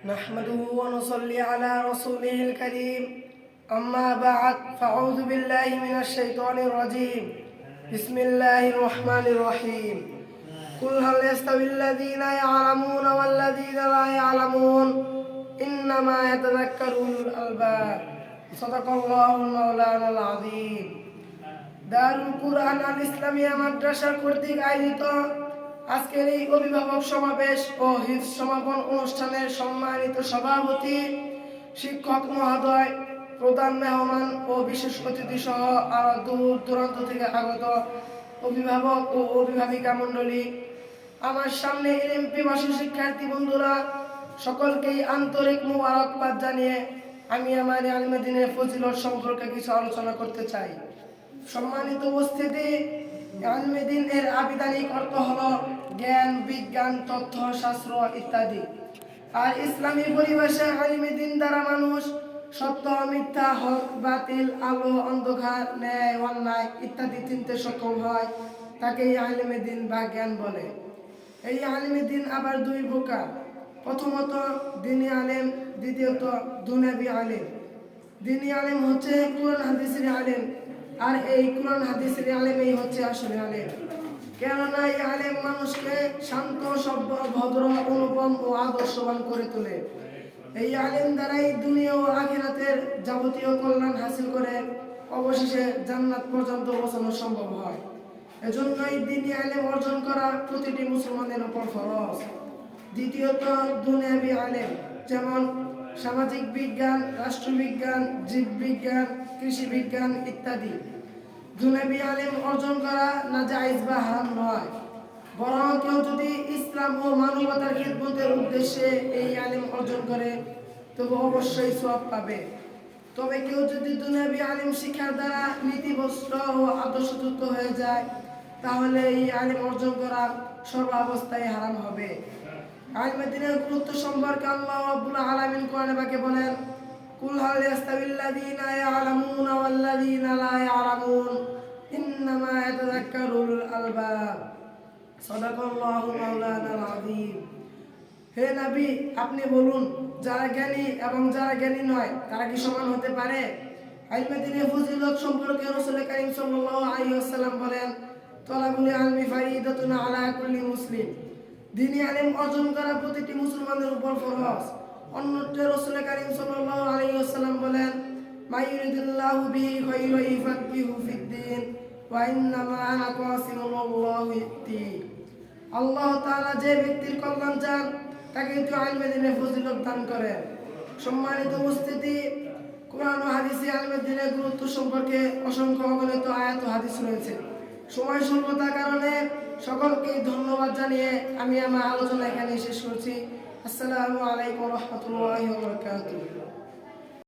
نحمده ونصلي على رسوله الكريم أما بعد فأعوذ بالله من الشيطان الرجيم بسم الله الرحمن الرحيم قل هل يستوي الذين يعلمون والذين لا يعلمون إنما يتذكر أولو الألباب صدق الله المولانا العظيم দারুল কুরআন আল ইসলামিয়া মাদ্রাসা কর্তৃক আয়োজিত আজকের এই অভিভাবক সমাবেশ ও হিফজ সমাপন অনুষ্ঠানের সম্মানিত সভাপতি, শিক্ষক মহোদয়, প্রধান মেহমান ও বিশেষ অতিথি সহ আরো দূর দূরান্ত থেকে আগত অভিভাবক ও অভিভাবিকা মণ্ডলী, আমার সামনে ইলম পিপাসু শিক্ষার্থী বন্ধুরা, সকলকেই আন্তরিক মুবারকবাদ জানিয়ে আমি আমার আলমে দ্বীনের ফজিলত সম্পর্কে কিছু আলোচনা করতে চাই। সম্মানিত উপস্থিতি, আলমে দ্বীন এর আবিধানিক অর্থ হলো জ্ঞান, বিজ্ঞান, তথ্য শাস্ত্র ইত্যাদি। আর ইসলামী পরিবেশে আলমে দ্বীন দ্বারা মানুষ সত্য মিথ্যা, হক বাতিল, আলো অন্ধকার, ন্যায় অন্যায় ইত্যাদি চিনতে সক্ষম হয়, তাকেই আলমে দ্বীন বা জ্ঞান বলে। এই আলমে দ্বীন আবার দুই প্রকার। প্রথমত দ্বীনি আলেম, দ্বিতীয়ত দুনিয়াবি আলেম। দ্বীনি আলেম হচ্ছে কুরআন হাদিসের আলেম, আর এই কুরআন হাদিসের আলেমই হচ্ছে আসলে আলেম। কেননা এই আলেম মানুষকে শান্ত, সভ্য, ভদ্র, অনুপম ও আদর্শবান করে তোলে। এই আলেম দ্বারাই দুনিয়া ও আখিরাতের যাবতীয় কল্যাণ হাসিল করে অবশেষে জান্নাত পর্যন্ত পৌঁছানো সম্ভব হয়। এজন্যই দ্বীনি আলেম অর্জন করা প্রতিটি মুসলমানের উপর ফরজ। দ্বিতীয়ত দুনিয়াবি আলেম, যেমন সামাজিক বিজ্ঞান, রাষ্ট্রবিজ্ঞান, জীববিজ্ঞান, কৃষি বিজ্ঞান ইত্যাদি। দুনিয়াবি আলেম অর্জন করা না জায়েজ বা হারাম নয়, বরং কেউ যদি ইসলাম ও মানবতার খিদমতের উদ্দেশ্যে এই আলেম অর্জন করে তবে অবশ্যই সওয়াব পাবে। তবে কেউ যদি দুনিয়াবি আলেম শিক্ষার দ্বারা নীতিভ্রষ্ট ও আদর্শচ্যুত হয়ে যায়, তাহলে এই আলেম অর্জন করা সর্বাবস্থায় হারাম হবে। আলমে দ্বীনের গুরুত্ব সম্পর্কে আল্লাহ রাব্বুল আলামিন কোরআনে পাকে বলেন, কুল হাল ইয়াস্তাবিল্লাযীনা ইয়ালামুনা ওয়াল্লাযীনা লা ইয়ালামুন ইন্নামা ইয়াতাযাক্কারু উলুল আলবাব সাদাকাল্লাহু মাওলানাল আযীম। হে নবী, আপনি বলুন, যারা জ্ঞানী এবং যারা জ্ঞানী নয় তারা কি সমান হতে পারে? আলমে দ্বীনের ফজিলত সম্পর্কে রাসূল কারীম সাল্লাল্লাহু আলাইহি ওয়াসাল্লাম বলেন, তালাবুল ইলমি ফারিদাতুন আলা কুল্লি মুসলিম। দ্বীনি আলেম অর্জন করা প্রতিটি মুসলমানের উপর ফরজ। অন্যত্র রাসূল কারীম সাল্লাল্লাহু আলাইহি ওয়াসাল্লাম বলেন, মাইয়ুরিদুল্লাহু বিহি খায়রান ইউফাক্কিহু ফিদ্দীন ওয়া ইন্নামা আনা কাসিমুল্লাহু ইতি। আল্লাহ তাআলা যে ব্যক্তির কল্যাণ চান তাকে তো আলমে দ্বীনের ফজিলত দান করেন। সম্মানিত উপস্থিতি, কুরআন ও হাদিসে আলমে দ্বীনের গুরুত্ব সম্পর্কে অসংখ্য অগণিত আয়াত ও হাদিস রয়েছে। সময় স্বল্পতার কারণে সকলকে ধন্যবাদ জানিয়ে আমি আমার আলোচনা এখানে শেষ করছি। আসসালামু আলাইকুম ওয়া রাহমাতুল্লাহি ওয়া বারাকাতুহু।